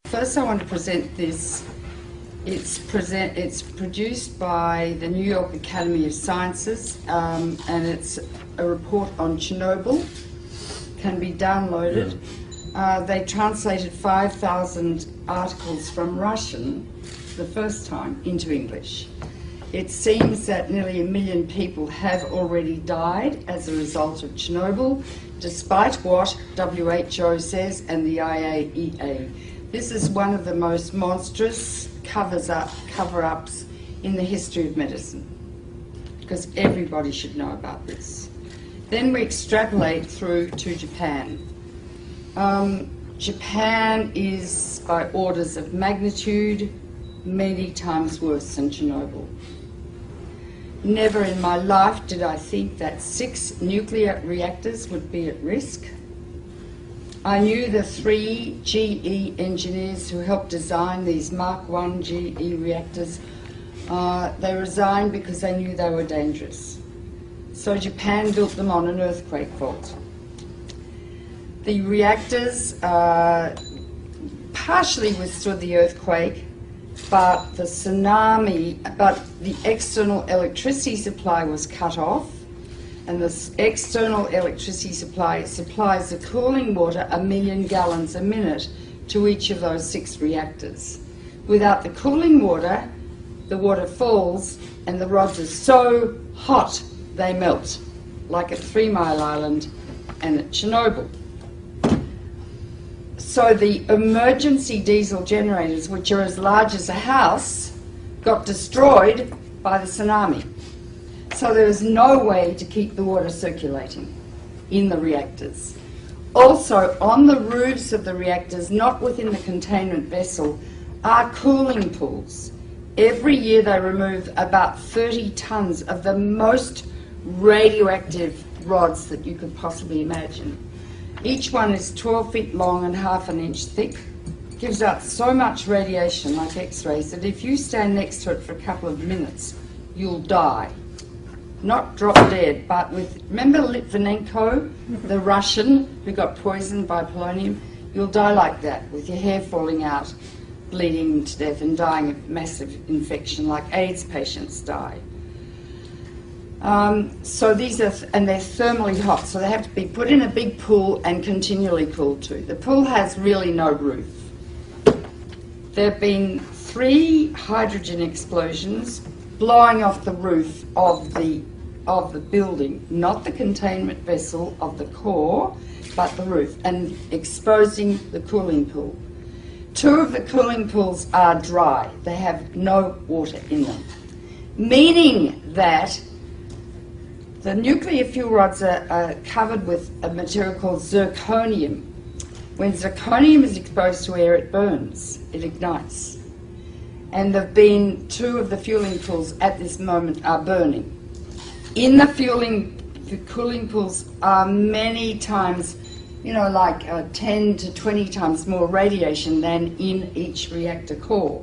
First I want to present this. It's produced by the New York Academy of Sciences, and it's a report on Chernobyl. Can be downloaded. They translated 5,000 articles from Russian the first time into English. It seems that nearly 1 million people have already died as a result of Chernobyl, despite what WHO says and the IAEA. This is one of the most monstrous cover-ups in the history of medicine, because everybody should know about this. Then we extrapolate through to Japan. Japan is, by orders of magnitude, many times worse than Chernobyl. Never in my life did I think that 6 nuclear reactors would be at risk. I knew the 3 GE engineers who helped design these Mark I GE reactors. They resigned because they knew they were dangerous. So Japan built them on an earthquake fault. The reactors partially withstood the earthquake, but the external electricity supply was cut off, and the external electricity supply supplies the cooling water 1 million gallons a minute to each of those 6 reactors. Without the cooling water, the water falls and the rods are so hot they melt, like at 3 Mile Island and at Chernobyl. So the emergency diesel generators, which are as large as a house, got destroyed by the tsunami. So there is no way to keep the water circulating in the reactors. Also, on the roofs of the reactors, not within the containment vessel, are cooling pools. Every year they remove about 30 tons of the most radioactive rods that you could possibly imagine. Each one is 12 feet long and ½ an inch thick. Gives out so much radiation, like X-rays, that if you stand next to it for a couple of minutes, you'll die. Not drop dead, but with, remember Litvinenko, the Russian who got poisoned by polonium? You'll die like that, with your hair falling out, bleeding to death and dying of massive infection, like AIDS patients die. So these are, and they're thermally hot, so they have to be put in a big pool and continually cooled too. The pool has really no roof. There have been 3 hydrogen explosions blowing off the roof of the building, not the containment vessel of the core, but the roof, and exposing the cooling pool. 2 of the cooling pools are dry. They have no water in them, meaning that the nuclear fuel rods are covered with a material called zirconium. When zirconium is exposed to air, it burns, it ignites. And there have been 2 of the fueling pools at this moment are burning. In the cooling pools are many times, like 10 to 20 times more radiation than in each reactor core.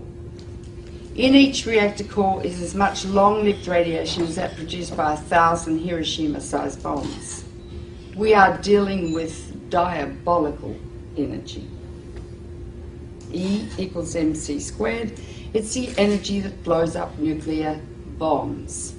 In each reactor core is as much long-lived radiation as that produced by 1,000 Hiroshima-sized bombs. We are dealing with diabolical energy. E equals mc squared. It's the energy that blows up nuclear bombs.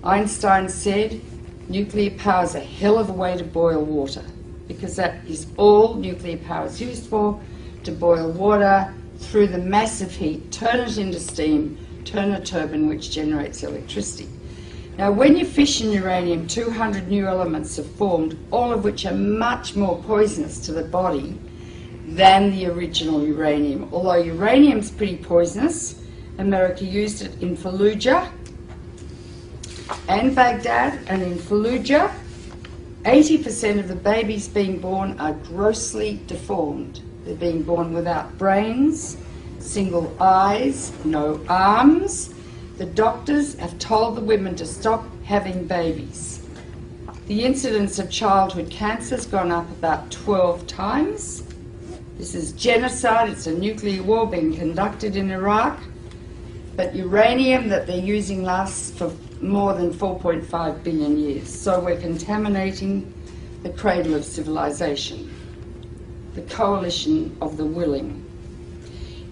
Einstein said nuclear power is a hell of a way to boil water, because that is all nuclear power is used for, to boil water through the massive heat, turn it into steam, turn a turbine which generates electricity. Now when you fission uranium, 200 new elements are formed, all of which are much more poisonous to the body than the original uranium. Although uranium's pretty poisonous, America used it in Fallujah and Baghdad, and in Fallujah 80% of the babies being born are grossly deformed. They're being born without brains, single eyes, no arms. The doctors have told the women to stop having babies. The incidence of childhood cancer has gone up about 12 times. This is genocide. It's a nuclear war being conducted in Iraq. But uranium that they're using lasts for more than 4.5 billion years. So we're contaminating the cradle of civilization, the coalition of the willing.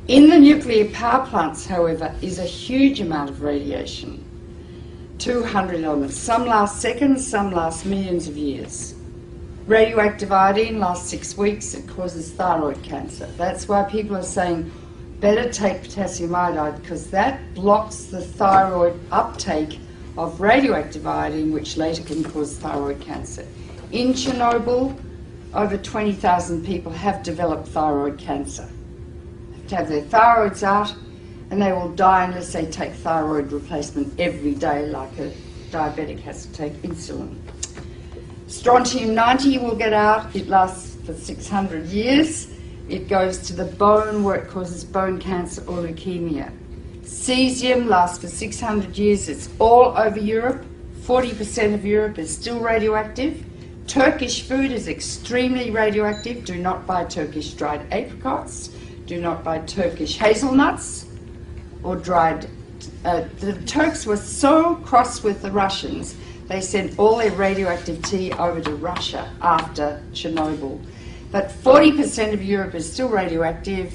In the nuclear power plants, however, is a huge amount of radiation, 200 elements. Some last seconds, some last millions of years. Radioactive iodine lasts 6 weeks, it causes thyroid cancer. That's why people are saying, better take potassium iodide, because that blocks the thyroid uptake of radioactive iodine, which later can cause thyroid cancer. In Chernobyl, over 20,000 people have developed thyroid cancer. They have to have their thyroids out, and they will die unless they take thyroid replacement every day, like a diabetic has to take insulin. Strontium-90 will get out. It lasts for 600 years. It goes to the bone where it causes bone cancer or leukemia. Cesium lasts for 600 years. It's all over Europe. 40% of Europe is still radioactive. Turkish food is extremely radioactive. Do not buy Turkish dried apricots. Do not buy Turkish hazelnuts or dried... the Turks were so cross with the Russians, they sent all their radioactive tea over to Russia after Chernobyl. But 40% of Europe is still radioactive.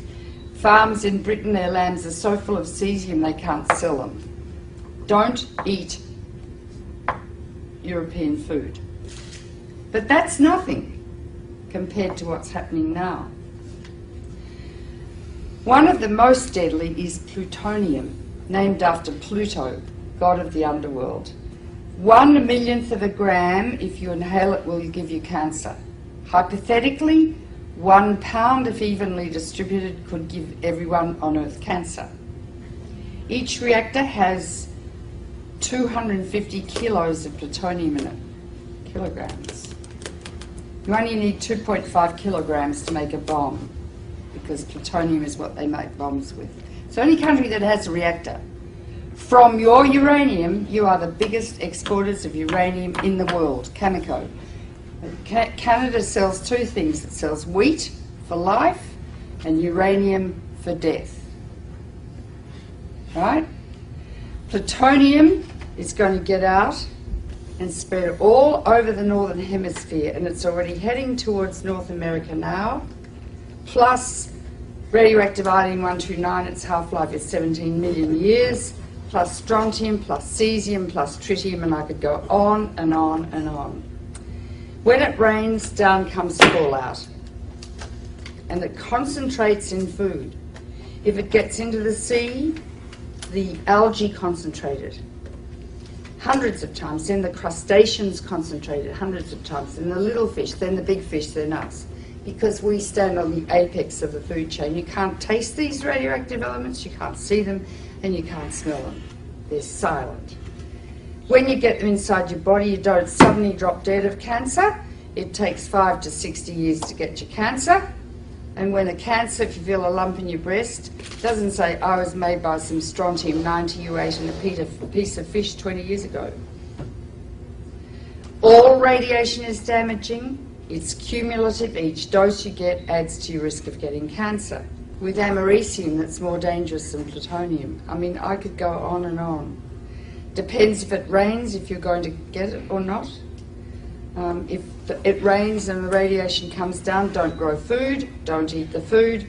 Farms in Britain, their lambs are so full of cesium they can't sell them. Don't eat European food. But that's nothing compared to what's happening now. One of the most deadly is plutonium, named after Pluto, god of the underworld. 1/1,000,000th of a gram, if you inhale it, will give you cancer. Hypothetically, 1 pound, if evenly distributed, could give everyone on Earth cancer. Each reactor has 250 kilos of plutonium in it, kilograms. You only need 2.5 kilograms to make a bomb, because plutonium is what they make bombs with. It's the only country that has a reactor. From your uranium, you are the biggest exporters of uranium in the world, Cameco. Canada sells two things. It sells wheat for life and uranium for death. Right? Plutonium is going to get out and spread all over the northern hemisphere, and it's already heading towards North America now. Plus radioactive iodine-129, its half-life is 17 million years. Plus strontium, plus cesium, plus tritium, and I could go on and on and on. When it rains, down comes fallout, and it concentrates in food. If it gets into the sea, the algae concentrated hundreds of times, then the crustaceans concentrated hundreds of times, then the little fish, then the big fish, then us. Because we stand on the apex of the food chain. You can't taste these radioactive elements, you can't see them, and you can't smell them. They're silent. When you get them inside your body, you don't suddenly drop dead of cancer. It takes 5 to 60 years to get your cancer. And when a cancer, if you feel a lump in your breast, doesn't say, I was made by some strontium-90 you ate in a piece of fish 20 years ago. All radiation is damaging. It's cumulative. Each dose you get adds to your risk of getting cancer. With americium, that's more dangerous than plutonium. I mean, I could go on and on. Depends if it rains, if you're going to get it or not. If it rains and the radiation comes down, don't grow food, don't eat the food,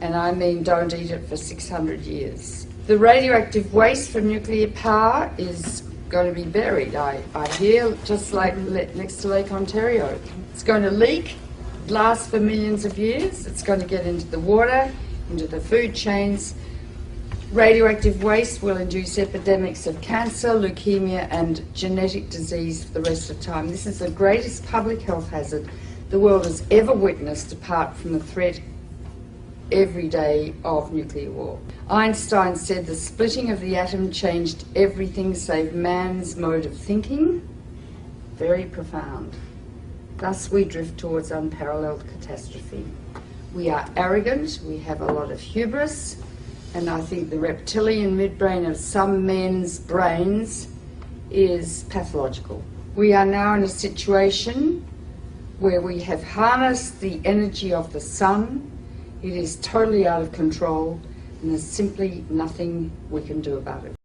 and I mean don't eat it for 600 years. The radioactive waste from nuclear power is going to be buried, I hear, just like next to Lake Ontario. It's going to leak, last for millions of years. It's going to get into the water, into the food chains. Radioactive waste will induce epidemics of cancer, leukemia, and genetic disease for the rest of time. This is the greatest public health hazard the world has ever witnessed, apart from the threat every day of nuclear war. Einstein said the splitting of the atom changed everything save man's mode of thinking. Very profound. Thus we drift towards unparalleled catastrophe. We are arrogant, we have a lot of hubris, and I think the reptilian midbrain of some men's brains is pathological. We are now in a situation where we have harnessed the energy of the sun. It is totally out of control, and there's simply nothing we can do about it.